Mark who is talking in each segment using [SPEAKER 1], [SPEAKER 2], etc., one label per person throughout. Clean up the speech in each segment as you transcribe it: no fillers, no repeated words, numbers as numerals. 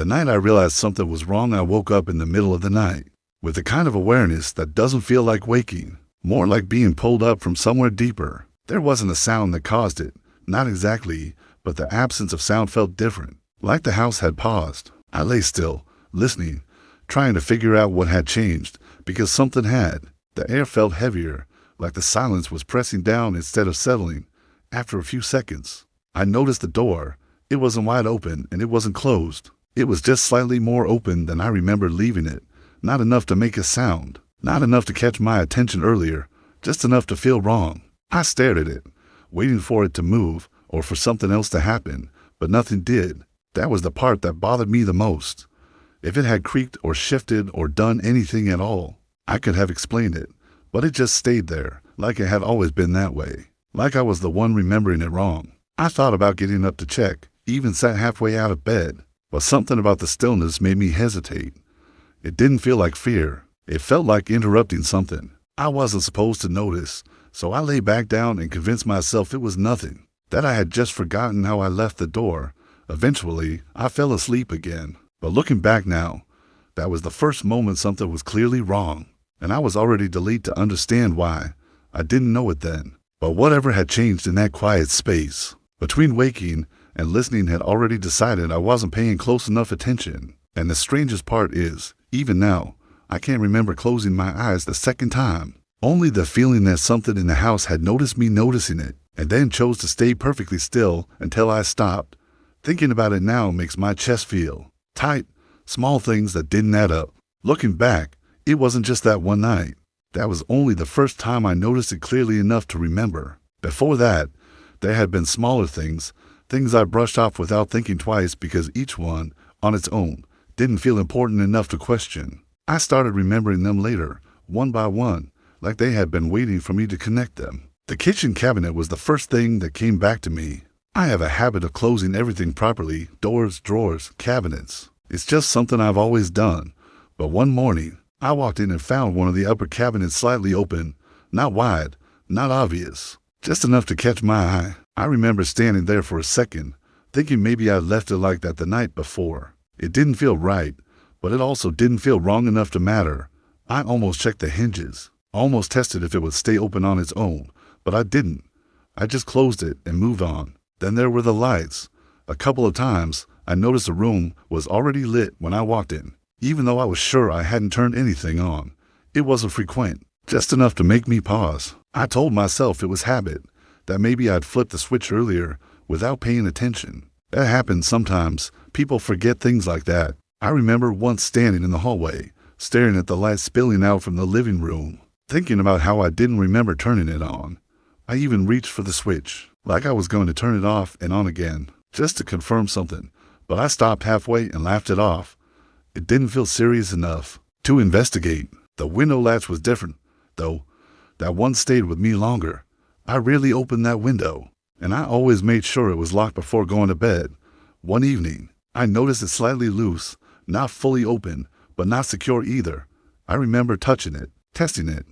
[SPEAKER 1] The night I realized something was wrong, I woke up in the middle of the night with the kind of awareness that doesn't feel like waking, more like being pulled up from somewhere deeper. There wasn't a sound that caused it, not exactly, but the absence of sound felt different, like the house had paused. I lay still, listening, trying to figure out what had changed, because something had. The air felt heavier, like the silence was pressing down instead of settling. After a few seconds, I noticed the door. It wasn't wide open and it wasn't closed. It was just slightly more open than I remembered leaving it. Not enough to make a sound, not enough to catch my attention earlier, just enough to feel wrong. I stared at it, waiting for it to move or for something else to happen, but nothing did. That was the part that bothered me the most. If it had creaked or shifted or done anything at all, I could have explained it, but it just stayed there, like it had always been that way, like I was the one remembering it wrong. I thought about getting up to check, even sat halfway out of bed, but something about the stillness made me hesitate. It didn't feel like fear. It felt like interrupting something I wasn't supposed to notice, so I lay back down and convinced myself it was nothing, that I had just forgotten how I left the door. Eventually, I fell asleep again, but looking back now, that was the first moment something was clearly wrong, and I was already delayed to understand why. I didn't know it then, but whatever had changed in that quiet space between waking and listening had already decided I wasn't paying close enough attention. And the strangest part is, even now, I can't remember closing my eyes the second time. Only the feeling that something in the house had noticed me noticing it, and then chose to stay perfectly still until I stopped. Thinking about it now makes my chest feel tight, small things that didn't add up. Looking back, it wasn't just that one night. That was only the first time I noticed it clearly enough to remember. Before that, there had been smaller things I brushed off without thinking twice because each one, on its own, didn't feel important enough to question. I started remembering them later, one by one, like they had been waiting for me to connect them. The kitchen cabinet was the first thing that came back to me. I have a habit of closing everything properly, doors, drawers, cabinets. It's just something I've always done. But one morning, I walked in and found one of the upper cabinets slightly open, not wide, not obvious, just enough to catch my eye. I remember standing there for a second, thinking maybe I'd left it like that the night before. It didn't feel right, but it also didn't feel wrong enough to matter. I almost checked the hinges, almost tested if it would stay open on its own, but I didn't. I just closed it and moved on. Then there were the lights. A couple of times, I noticed the room was already lit when I walked in, even though I was sure I hadn't turned anything on. It wasn't frequent, just enough to make me pause. I told myself it was habit, that maybe I'd flipped the switch earlier without paying attention. That happens sometimes. People forget things like that. I remember once standing in the hallway, staring at the light spilling out from the living room, thinking about how I didn't remember turning it on. I even reached for the switch, like I was going to turn it off and on again, just to confirm something, but I stopped halfway and laughed it off. It didn't feel serious enough to investigate. The window latch was different, though. That one stayed with me longer. I rarely opened that window, and I always made sure it was locked before going to bed. One evening, I noticed it slightly loose, not fully open, but not secure either. I remember touching it, testing it,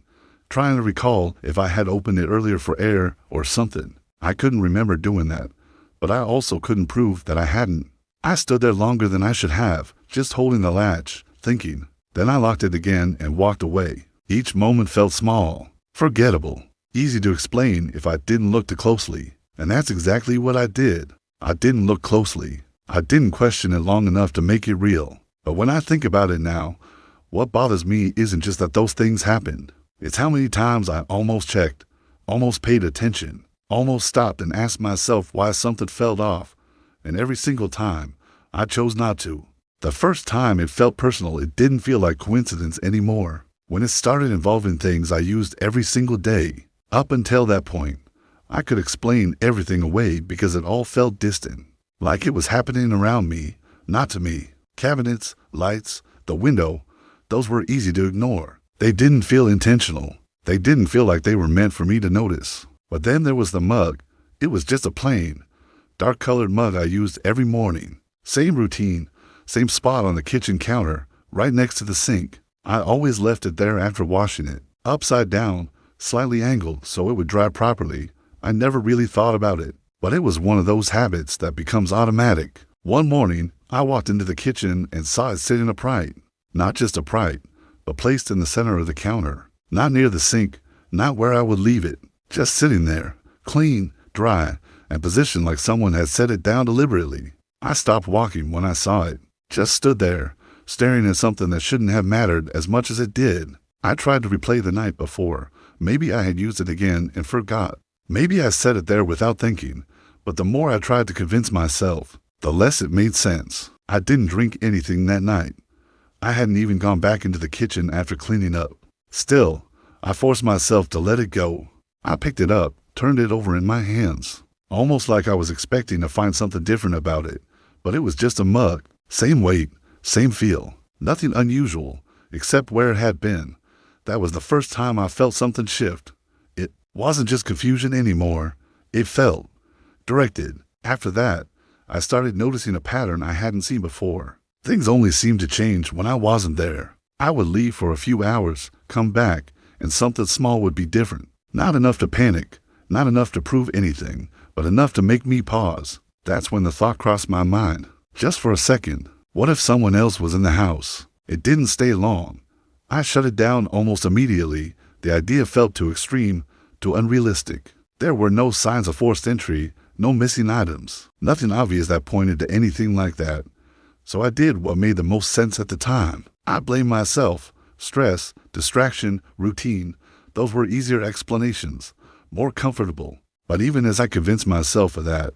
[SPEAKER 1] trying to recall if I had opened it earlier for air or something. I couldn't remember doing that, but I also couldn't prove that I hadn't. I stood there longer than I should have, just holding the latch, thinking. Then I locked it again and walked away. Each moment felt small, forgettable, easy to explain if I didn't look too closely. And that's exactly what I did. I didn't look closely. I didn't question it long enough to make it real. But when I think about it now, what bothers me isn't just that those things happened. It's how many times I almost checked, almost paid attention, almost stopped and asked myself why something fell off. And every single time, I chose not to. The first time it felt personal, it didn't feel like coincidence anymore. When it started involving things I used every single day, up until that point, I could explain everything away because it all felt distant, like it was happening around me, not to me. Cabinets, lights, the window, those were easy to ignore. They didn't feel intentional. They didn't feel like they were meant for me to notice. But then there was the mug. It was just a plain, dark-colored mug I used every morning. Same routine, same spot on the kitchen counter, right next to the sink. I always left it there after washing it, upside down, slightly angled so it would dry properly. I never really thought about it, but it was one of those habits that becomes automatic. One morning, I walked into the kitchen and saw it sitting upright. Not just upright, but placed in the center of the counter. Not near the sink, not where I would leave it. Just sitting there, clean, dry, and positioned like someone had set it down deliberately. I stopped walking when I saw it. Just stood there, staring at something that shouldn't have mattered as much as it did. I tried to replay the night before. Maybe I had used it again and forgot. Maybe I set it there without thinking. But the more I tried to convince myself, the less it made sense. I didn't drink anything that night. I hadn't even gone back into the kitchen after cleaning up. Still, I forced myself to let it go. I picked it up, turned it over in my hands, almost like I was expecting to find something different about it. But it was just a mug. Same weight, same feel. Nothing unusual, except where it had been. That was the first time I felt something shift. It wasn't just confusion anymore. It felt directed. After that, I started noticing a pattern I hadn't seen before. Things only seemed to change when I wasn't there. I would leave for a few hours, come back, and something small would be different. Not enough to panic, not enough to prove anything, but enough to make me pause. That's when the thought crossed my mind. Just for a second, what if someone else was in the house? It didn't stay long. I shut it down almost immediately. The idea felt too extreme, too unrealistic. There were no signs of forced entry, no missing items, nothing obvious that pointed to anything like that. So I did what made the most sense at the time. I blamed myself. Stress, distraction, routine. Those were easier explanations, more comfortable. But even as I convinced myself of that,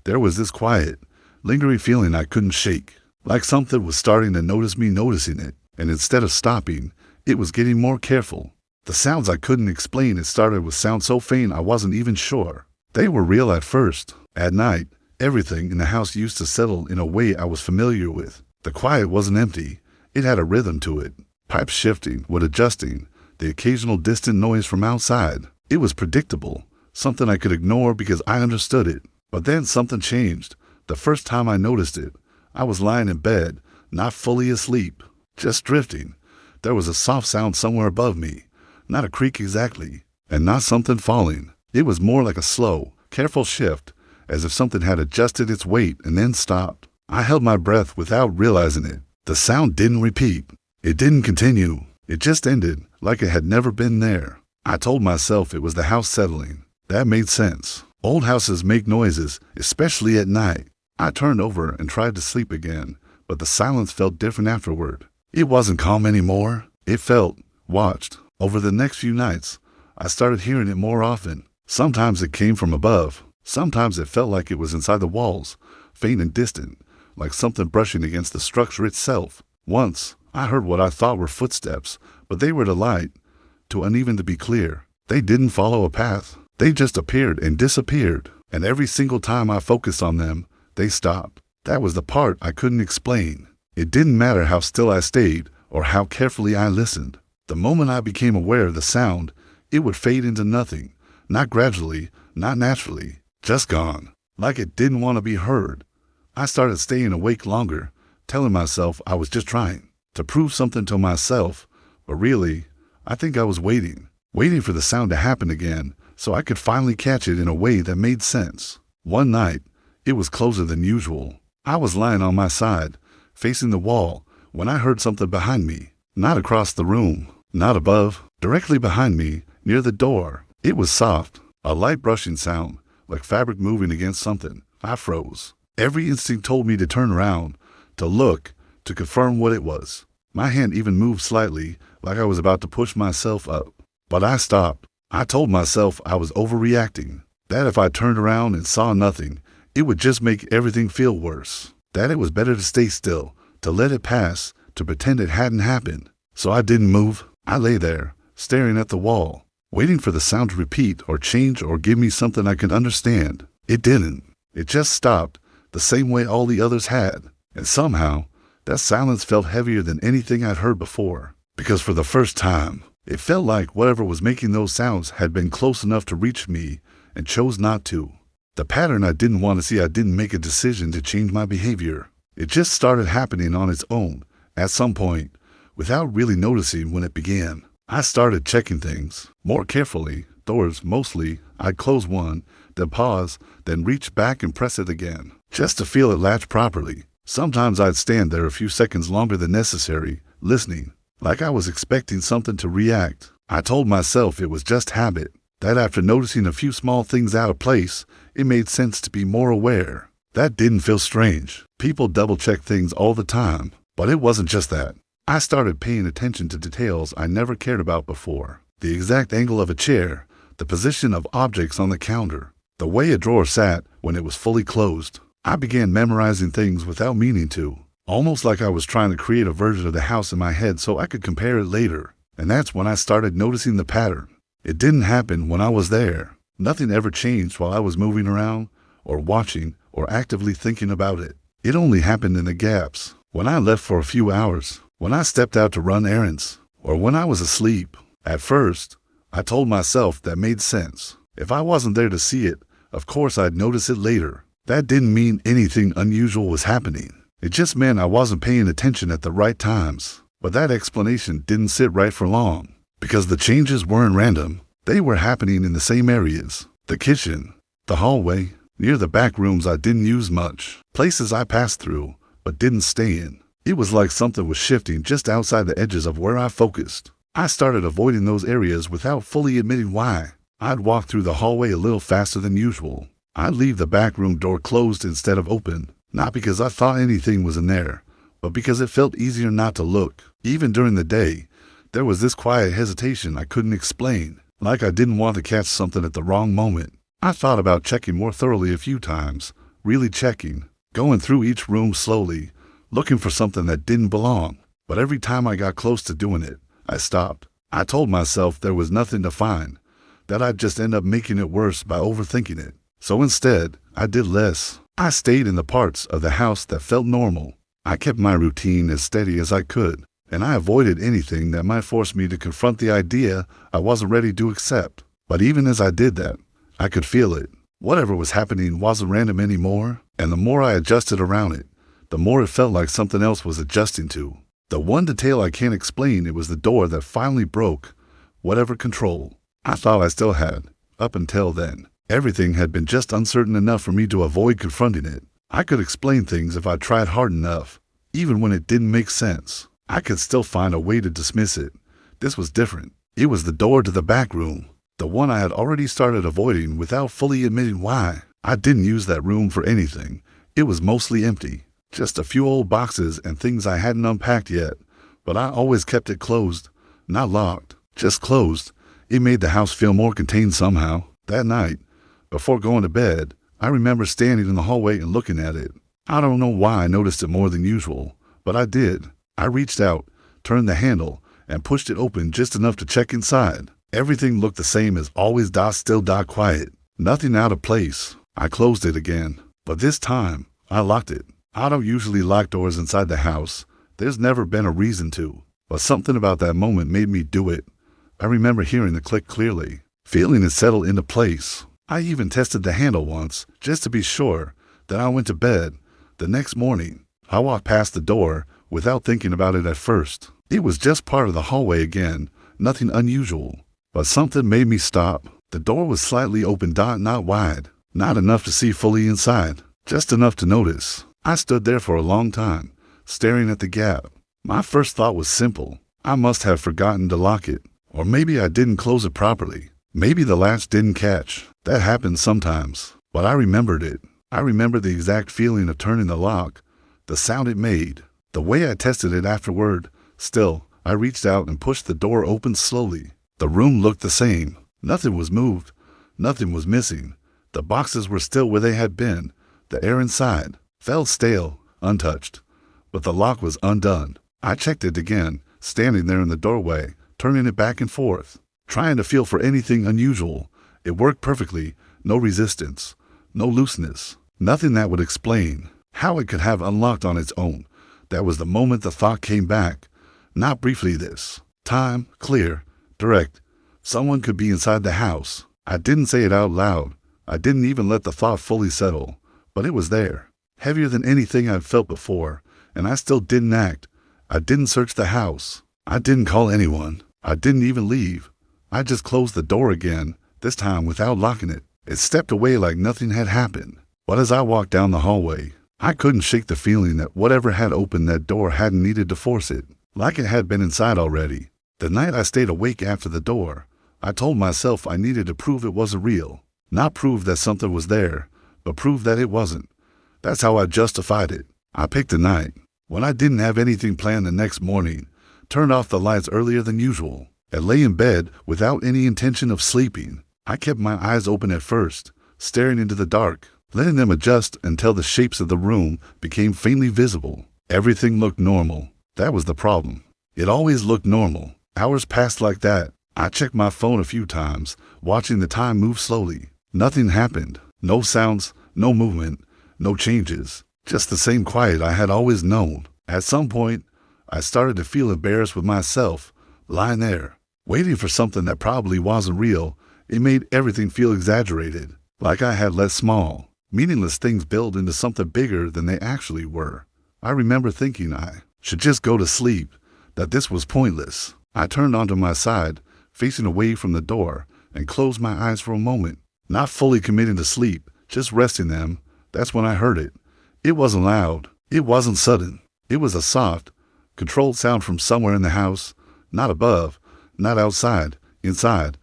[SPEAKER 1] there was this quiet, lingering feeling I couldn't shake. Like something was starting to notice me noticing it. And instead of stopping, it was getting more careful. The sounds I couldn't explain. It started with sounds so faint I wasn't even sure. They were real at first. At night, everything in the house used to settle in a way I was familiar with. The quiet wasn't empty. It had a rhythm to it. Pipes shifting, wood adjusting, the occasional distant noise from outside. It was predictable, something I could ignore because I understood it. But then something changed. The first time I noticed it, I was lying in bed, not fully asleep, just drifting. There was a soft sound somewhere above me. Not a creak exactly, and not something falling. It was more like a slow, careful shift, as if something had adjusted its weight and then stopped. I held my breath without realizing it. The sound didn't repeat. It didn't continue. It just ended, like it had never been there. I told myself it was the house settling. That made sense. Old houses make noises, especially at night. I turned over and tried to sleep again, but the silence felt different afterward. It wasn't calm anymore. It felt watched. Over the next few nights, I started hearing it more often. Sometimes it came from above. Sometimes it felt like it was inside the walls, faint and distant, like something brushing against the structure itself. Once, I heard what I thought were footsteps, but they were too light, too uneven to be clear. They didn't follow a path. They just appeared and disappeared. And every single time I focused on them, they stopped. That was the part I couldn't explain. It didn't matter how still I stayed or how carefully I listened. The moment I became aware of the sound, it would fade into nothing. Not gradually, not naturally, just gone. Like it didn't want to be heard. I started staying awake longer, telling myself I was just trying to prove something to myself. But really, I think I was waiting for the sound to happen again so I could finally catch it in a way that made sense. One night, it was closer than usual. I was lying on my side, facing the wall, when I heard something behind me. Not across the room, not above, directly behind me, near the door. It was soft, a light brushing sound, like fabric moving against something. I froze. Every instinct told me to turn around, to look, to confirm what it was. My hand even moved slightly, like I was about to push myself up. But I stopped. I told myself I was overreacting, that if I turned around and saw nothing, it would just make everything feel worse. That it was better to stay still, to let it pass, to pretend it hadn't happened. So I didn't move. I lay there, staring at the wall, waiting for the sound to repeat or change or give me something I could understand. It didn't. It just stopped, the same way all the others had. And somehow, that silence felt heavier than anything I'd heard before. Because for the first time, it felt like whatever was making those sounds had been close enough to reach me and chose not to. The pattern I didn't want to see. I didn't make a decision to change my behavior. It just started happening on its own, at some point, without really noticing when it began. I started checking things more carefully. Doors, mostly. I'd close one, then pause, then reach back and press it again, just to feel it latch properly. Sometimes I'd stand there a few seconds longer than necessary, listening, like I was expecting something to react. I told myself it was just habit, that after noticing a few small things out of place, it made sense to be more aware. That didn't feel strange. People double-check things all the time, but it wasn't just that. I started paying attention to details I never cared about before. The exact angle of a chair, the position of objects on the counter, the way a drawer sat when it was fully closed. I began memorizing things without meaning to, almost like I was trying to create a version of the house in my head so I could compare it later. And that's when I started noticing the pattern. It didn't happen when I was there. Nothing ever changed while I was moving around, or watching, or actively thinking about it. It only happened in the gaps. When I left for a few hours, when I stepped out to run errands, or when I was asleep. At first, I told myself that made sense. If I wasn't there to see it, of course I'd notice it later. That didn't mean anything unusual was happening. It just meant I wasn't paying attention at the right times. But that explanation didn't sit right for long, because the changes weren't random. They were happening in the same areas. The kitchen, the hallway, near the back rooms I didn't use much, places I passed through, but didn't stay in. It was like something was shifting just outside the edges of where I focused. I started avoiding those areas without fully admitting why. I'd walk through the hallway a little faster than usual. I'd leave the back room door closed instead of open, not because I thought anything was in there, but because it felt easier not to look. Even during the day, there was this quiet hesitation I couldn't explain, like I didn't want to catch something at the wrong moment. I thought about checking more thoroughly a few times, really checking, going through each room slowly, looking for something that didn't belong. But every time I got close to doing it, I stopped. I told myself there was nothing to find, that I'd just end up making it worse by overthinking it. So instead, I did less. I stayed in the parts of the house that felt normal. I kept my routine as steady as I could, and I avoided anything that might force me to confront the idea I wasn't ready to accept. But even as I did that, I could feel it. Whatever was happening wasn't random anymore, and the more I adjusted around it, the more it felt like something else was adjusting to. The one detail I can't explain, it was the door that finally broke whatever control I thought I still had. Up until then, everything had been just uncertain enough for me to avoid confronting it. I could explain things if I tried hard enough. Even when it didn't make sense, I could still find a way to dismiss it. This was different. It was the door to the back room, the one I had already started avoiding without fully admitting why. I didn't use that room for anything. It was mostly empty. Just a few old boxes and things I hadn't unpacked yet. But I always kept it closed. Not locked, just closed. It made the house feel more contained somehow. That night, before going to bed, I remember standing in the hallway and looking at it. I don't know why I noticed it more than usual, but I did. I reached out, turned the handle, and pushed it open just enough to check inside. Everything looked the same as always, still quiet. Nothing out of place. I closed it again, but this time, I locked it. I don't usually lock doors inside the house. There's never been a reason to, but something about that moment made me do it. I remember hearing the click clearly, feeling it settle into place. I even tested the handle once, just to be sure. Then I went to bed. The next morning, I walked past the door without thinking about it at first. It was just part of the hallway again, nothing unusual. But something made me stop. The door was slightly open, not wide, not enough to see fully inside, just enough to notice. I stood there for a long time, staring at the gap. My first thought was simple. I must have forgotten to lock it. Or maybe I didn't close it properly. Maybe the latch didn't catch. That happens sometimes. But I remembered it. I remember the exact feeling of turning the lock, the sound it made, the way I tested it afterward. Still, I reached out and pushed the door open slowly. The room looked the same. Nothing was moved. Nothing was missing. The boxes were still where they had been. The air inside felt stale, untouched. But the lock was undone. I checked it again, standing there in the doorway, turning it back and forth, trying to feel for anything unusual. It worked perfectly. No resistance, no looseness, nothing that would explain how it could have unlocked on its own. That was the moment the thought came back. Not briefly this time, clear, direct. Someone could be inside the house. I didn't say it out loud. I didn't even let the thought fully settle. But it was there, heavier than anything I'd felt before, and I still didn't act. I didn't search the house. I didn't call anyone. I didn't even leave. I just closed the door again, this time without locking it. It stepped away like nothing had happened. But as I walked down the hallway, I couldn't shake the feeling that whatever had opened that door hadn't needed to force it, like it had been inside already. The night I stayed awake after the door, I told myself I needed to prove it wasn't real. Not prove that something was there, but prove that it wasn't. That's how I justified it. I picked a night when I didn't have anything planned the next morning, turned off the lights earlier than usual, and lay in bed without any intention of sleeping. I kept my eyes open at first, staring into the dark, letting them adjust until the shapes of the room became faintly visible. Everything looked normal. That was the problem. It always looked normal. Hours passed like that. I checked my phone a few times, watching the time move slowly. Nothing happened. No sounds, no movement, no changes. Just the same quiet I had always known. At some point, I started to feel embarrassed with myself, lying there, waiting for something that probably wasn't real. It made everything feel exaggerated, like I had let small, meaningless things build into something bigger than they actually were. I remember thinking I should just go to sleep, that this was pointless. I turned onto my side, facing away from the door, and closed my eyes for a moment, not fully committing to sleep, just resting them. That's when I heard it. It wasn't loud. It wasn't sudden. It was a soft, controlled sound from somewhere in the house, not above, not outside, inside.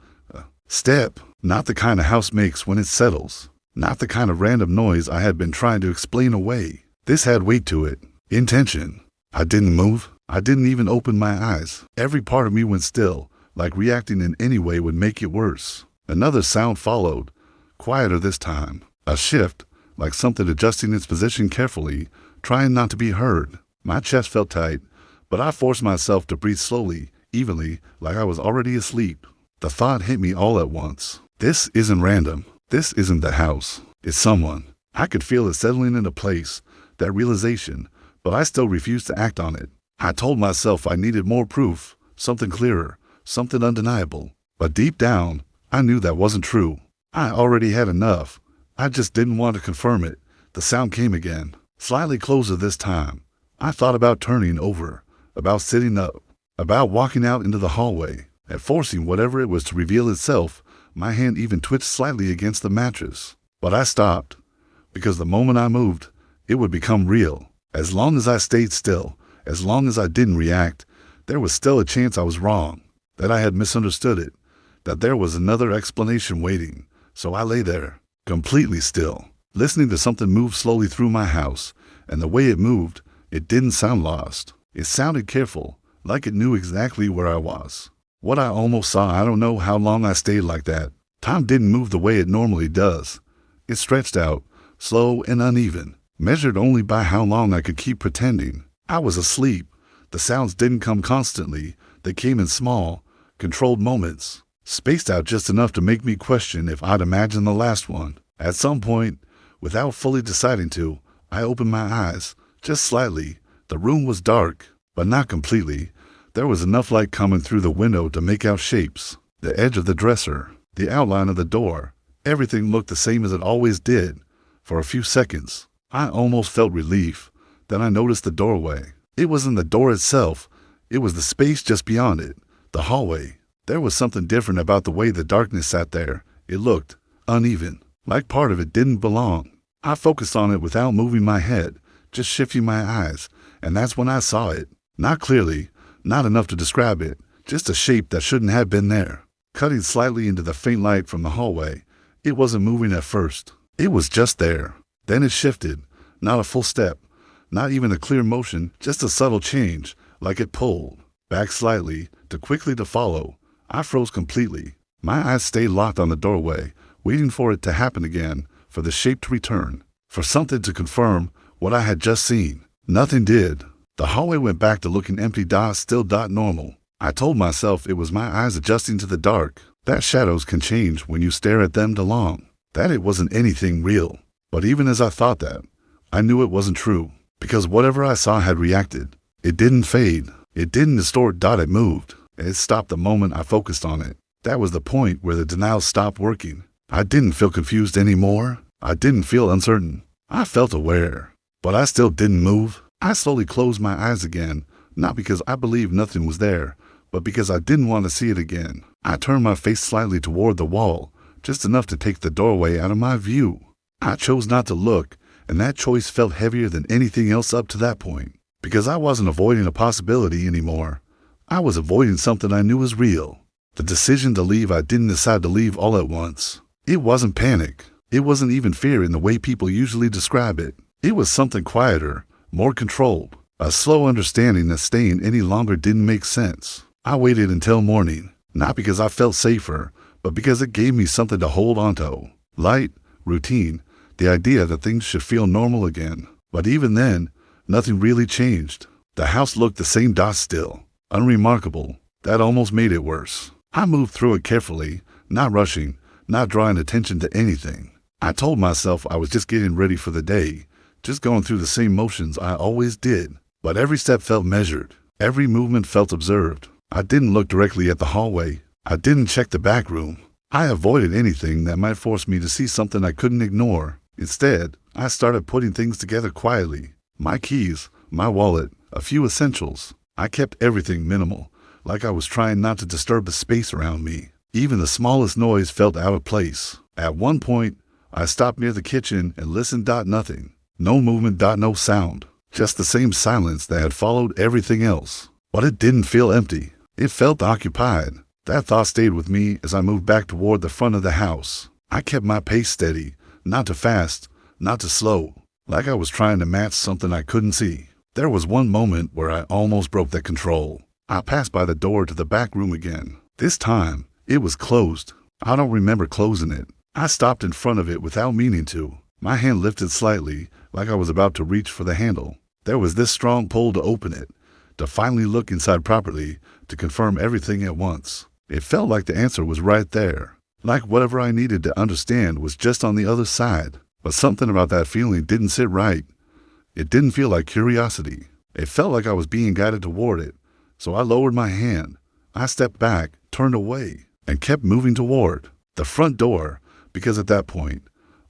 [SPEAKER 1] Step, not the kind a house makes when it settles, not the kind of random noise I had been trying to explain away. This had weight to it, intention. I didn't move. I didn't even open my eyes. Every part of me went still, like reacting in any way would make it worse. Another sound followed, quieter this time. A shift, like something adjusting its position carefully, trying not to be heard. My chest felt tight, but I forced myself to breathe slowly, evenly, like I was already asleep. The thought hit me all at once. This isn't random. This isn't the house. It's someone. I could feel it settling into place, that realization, but I still refused to act on it. I told myself I needed more proof, something clearer, something undeniable. But deep down, I knew that wasn't true. I already had enough. I just didn't want to confirm it. The sound came again, slightly closer this time. I thought about turning over, about sitting up, about walking out into the hallway, and forcing whatever it was to reveal itself. My hand even twitched slightly against the mattress. But I stopped, because the moment I moved, it would become real. As long as I stayed still, as long as I didn't react, there was still a chance I was wrong, that I had misunderstood it, that there was another explanation waiting. So I lay there, completely still, listening to something move slowly through my house, and the way it moved, it didn't sound lost. It sounded careful, like it knew exactly where I was. What I almost saw, I don't know how long I stayed like that. Time didn't move the way it normally does. It stretched out, slow and uneven, measured only by how long I could keep pretending I was asleep. The sounds didn't come constantly. They came in small, controlled moments, spaced out just enough to make me question if I'd imagined the last one. At some point, without fully deciding to, I opened my eyes, just slightly. The room was dark, but not completely. There was enough light coming through the window to make out shapes. The edge of the dresser, the outline of the door. Everything looked the same as it always did. For a few seconds, I almost felt relief. Then I noticed the doorway. It wasn't the door itself. It was the space just beyond it, the hallway. There was something different about the way the darkness sat there. It looked uneven, like part of it didn't belong. I focused on it without moving my head, just shifting my eyes, and that's when I saw it. Not clearly, not enough to describe it, just a shape that shouldn't have been there, cutting slightly into the faint light from the hallway. It wasn't moving at first. It was just there. Then it shifted, not a full step, not even a clear motion, just a subtle change, like it pulled back slightly, quickly to follow. I froze completely. My eyes stayed locked on the doorway, waiting for it to happen again, for the shape to return, for something to confirm what I had just seen. Nothing did. The hallway went back to looking empty, still normal. I told myself it was my eyes adjusting to the dark, that shadows can change when you stare at them too long, that it wasn't anything real. But even as I thought that, I knew it wasn't true, because whatever I saw had reacted. It didn't fade. It didn't distort. It moved. It stopped the moment I focused on it. That was the point where the denial stopped working. I didn't feel confused anymore. I didn't feel uncertain. I felt aware, but I still didn't move. I slowly closed my eyes again, not because I believed nothing was there, but because I didn't want to see it again. I turned my face slightly toward the wall, just enough to take the doorway out of my view. I chose not to look, and that choice felt heavier than anything else up to that point. Because I wasn't avoiding a possibility anymore. I was avoiding something I knew was real. The decision to leave. I didn't decide to leave all at once. It wasn't panic. It wasn't even fear in the way people usually describe it. It was something quieter, more controlled. A slow understanding that staying any longer didn't make sense. I waited until morning, not because I felt safer, but because it gave me something to hold onto. Light, routine, the idea that things should feel normal again. But even then, nothing really changed. The house looked the same, still, unremarkable. That almost made it worse. I moved through it carefully, not rushing, not drawing attention to anything. I told myself I was just getting ready for the day, just going through the same motions I always did. But every step felt measured. Every movement felt observed. I didn't look directly at the hallway. I didn't check the back room. I avoided anything that might force me to see something I couldn't ignore. Instead, I started putting things together quietly. My keys, my wallet, a few essentials. I kept everything minimal, like I was trying not to disturb the space around me. Even the smallest noise felt out of place. At one point, I stopped near the kitchen and listened. Nothing. No movement. No sound. Just the same silence that had followed everything else. But it didn't feel empty. It felt occupied. That thought stayed with me as I moved back toward the front of the house. I kept my pace steady, not too fast, not too slow, like I was trying to match something I couldn't see. There was one moment where I almost broke that control. I passed by the door to the back room again. This time, it was closed. I don't remember closing it. I stopped in front of it without meaning to. My hand lifted slightly, like I was about to reach for the handle. There was this strong pull to open it, to finally look inside properly, to confirm everything at once. It felt like the answer was right there, like whatever I needed to understand was just on the other side. But something about that feeling didn't sit right. It didn't feel like curiosity. It felt like I was being guided toward it. So I lowered my hand. I stepped back, turned away, and kept moving toward the front door, because at that point,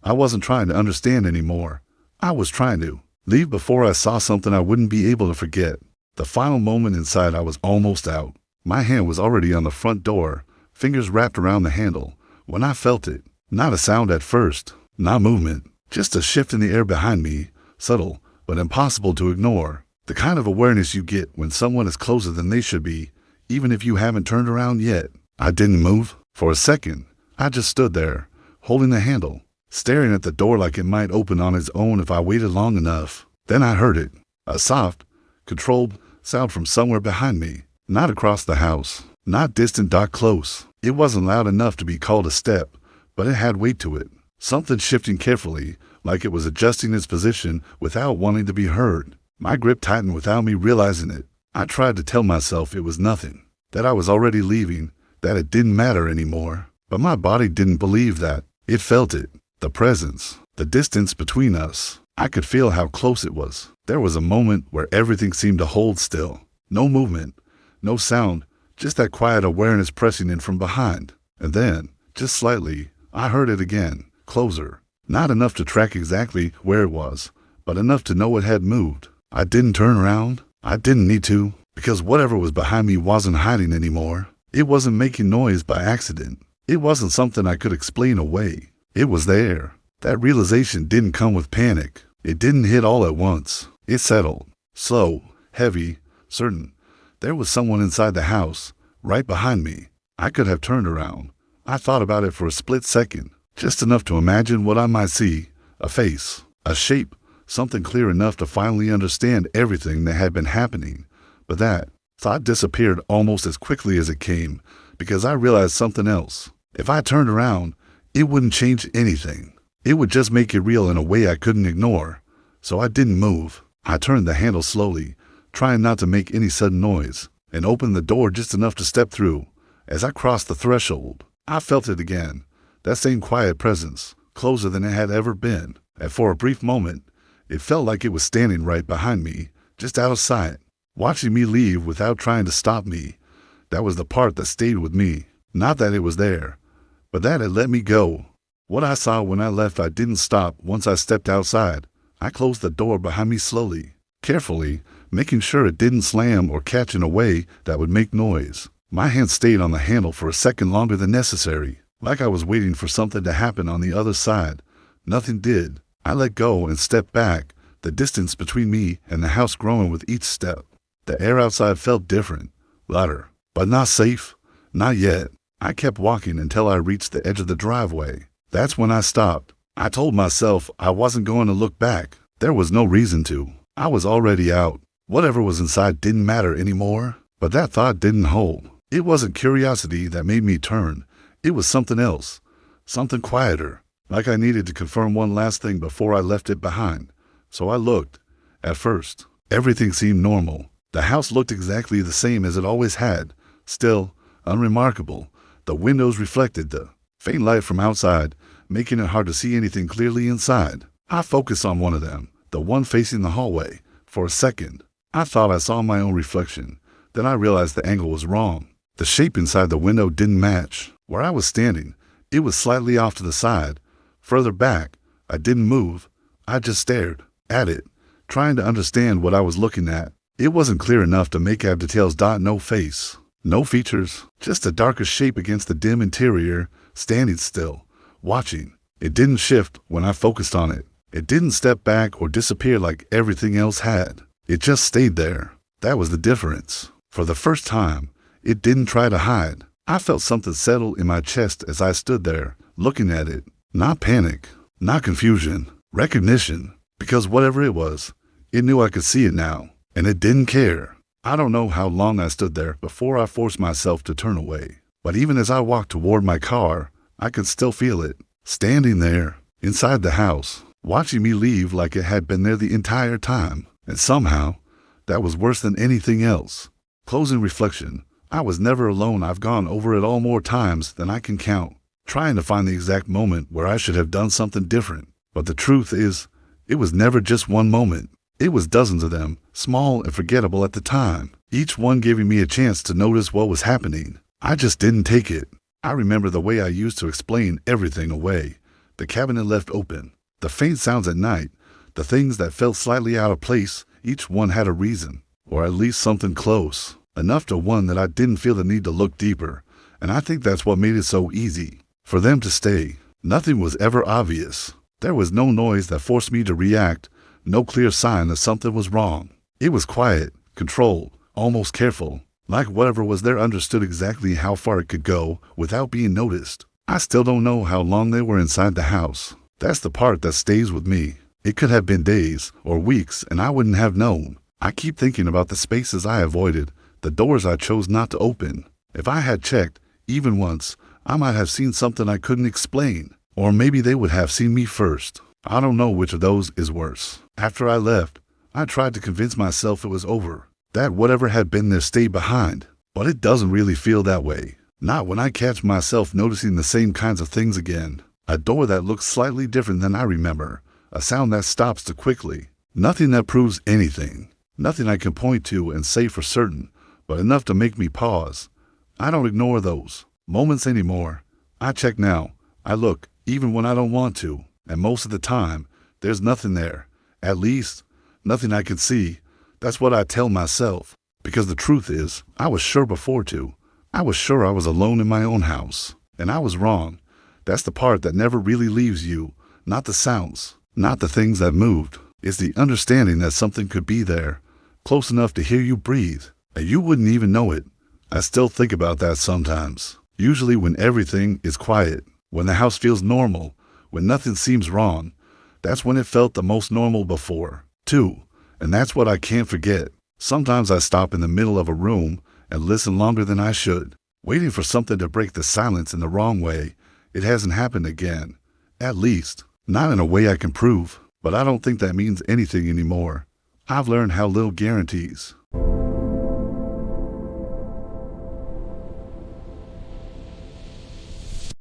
[SPEAKER 1] I wasn't trying to understand anymore. I was trying to leave before I saw something I wouldn't be able to forget. The final moment inside, I was almost out. My hand was already on the front door, fingers wrapped around the handle, when I felt it. Not a sound at first, not movement, just a shift in the air behind me, subtle, but impossible to ignore. The kind of awareness you get when someone is closer than they should be, even if you haven't turned around yet. I didn't move. For a second, I just stood there, holding the handle, staring at the door like it might open on its own if I waited long enough. Then I heard it, a soft, controlled sound from somewhere behind me, not across the house, not distant. Close. It wasn't loud enough to be called a step, but it had weight to it, something shifting carefully, like it was adjusting its position without wanting to be heard. My grip tightened without me realizing it. I tried to tell myself it was nothing, that I was already leaving, that it didn't matter anymore. But my body didn't believe that. It felt it, the presence, the distance between us. I could feel how close it was. There was a moment where everything seemed to hold still. No movement, no sound, just that quiet awareness pressing in from behind. And then, just slightly, I heard it again, closer. Not enough to track exactly where it was, but enough to know it had moved. I didn't turn around. I didn't need to, because whatever was behind me wasn't hiding anymore. It wasn't making noise by accident. It wasn't something I could explain away. It was there. That realization didn't come with panic. It didn't hit all at once. It settled. Slow, heavy, certain. There was someone inside the house, right behind me. I could have turned around. I thought about it for a split second, just enough to imagine what I might see. A face, a shape, something clear enough to finally understand everything that had been happening. But that thought disappeared almost as quickly as it came, because I realized something else. If I turned around, it wouldn't change anything. It would just make it real in a way I couldn't ignore. So I didn't move. I turned the handle slowly, trying not to make any sudden noise, and opened the door just enough to step through. As I crossed the threshold, I felt it again, that same quiet presence, closer than it had ever been. And for a brief moment, it felt like it was standing right behind me, just out of sight, watching me leave without trying to stop me. That was the part that stayed with me. Not that it was there, but that it let me go. What I saw when I left, I didn't stop once I stepped outside. I closed the door behind me slowly, carefully, making sure it didn't slam or catch in a way that would make noise. My hand stayed on the handle for a second longer than necessary, like I was waiting for something to happen on the other side. Nothing did. I let go and stepped back, the distance between me and the house growing with each step. The air outside felt different, louder, but not safe. Not yet. I kept walking until I reached the edge of the driveway. That's when I stopped. I told myself I wasn't going to look back. There was no reason to. I was already out. Whatever was inside didn't matter anymore. But that thought didn't hold. It wasn't curiosity that made me turn. It was something else. Something quieter. Like I needed to confirm one last thing before I left it behind. So I looked. At first, everything seemed normal. The house looked exactly the same as it always had. Still, unremarkable. The windows reflected the faint light from outside, making it hard to see anything clearly inside. I focused on one of them, the one facing the hallway. For a second, I thought I saw my own reflection. Then I realized the angle was wrong. The shape inside the window didn't match. Where I was standing, it was slightly off to the side. Further back, I didn't move. I just stared at it, trying to understand what I was looking at. It wasn't clear enough to make out details. No face, no features, just a darker shape against the dim interior, standing still, watching. It didn't shift when I focused on it. It didn't step back or disappear like everything else had. It just stayed there. That was the difference. For the first time, it didn't try to hide. I felt something settle in my chest as I stood there, looking at it. Not panic, not confusion, recognition. Because whatever it was, it knew I could see it now, and it didn't care. I don't know how long I stood there before I forced myself to turn away. But even as I walked toward my car, I could still feel it, standing there, inside the house, watching me leave like it had been there the entire time. And somehow, that was worse than anything else. Closing reflection, I was never alone. I've gone over it all more times than I can count, trying to find the exact moment where I should have done something different. But the truth is, it was never just one moment. It was dozens of them, small and forgettable at the time, each one giving me a chance to notice what was happening. I just didn't take it. I remember the way I used to explain everything away. The cabinet left open, the faint sounds at night, the things that felt slightly out of place, each one had a reason, or at least something close, enough to one that I didn't feel the need to look deeper. And I think that's what made it so easy for them to stay. Nothing was ever obvious. There was no noise that forced me to react, no clear sign that something was wrong. It was quiet, controlled, almost careful, like whatever was there understood exactly how far it could go without being noticed. I still don't know how long they were inside the house. That's the part that stays with me. It could have been days or weeks and I wouldn't have known. I keep thinking about the spaces I avoided, the doors I chose not to open. If I had checked, even once, I might have seen something I couldn't explain. Or maybe they would have seen me first. I don't know which of those is worse. After I left, I tried to convince myself it was over, that whatever had been there stayed behind. But it doesn't really feel that way. Not when I catch myself noticing the same kinds of things again. A door that looks slightly different than I remember. A sound that stops too quickly. Nothing that proves anything. Nothing I can point to and say for certain, but enough to make me pause. I don't ignore those moments anymore. I check now. I look, even when I don't want to. And most of the time, there's nothing there. At least, nothing I can see. That's what I tell myself. Because the truth is, I was sure before too. I was sure I was alone in my own house. And I was wrong. That's the part that never really leaves you. Not the sounds. Not the things that moved. It's the understanding that something could be there, close enough to hear you breathe, and you wouldn't even know it. I still think about that sometimes. Usually when everything is quiet, when the house feels normal, when nothing seems wrong. That's when it felt the most normal before, too. And that's what I can't forget. Sometimes I stop in the middle of a room and listen longer than I should, waiting for something to break the silence in the wrong way. It hasn't happened again. At least, not in a way I can prove. But I don't think that means anything anymore. I've learned how little guarantees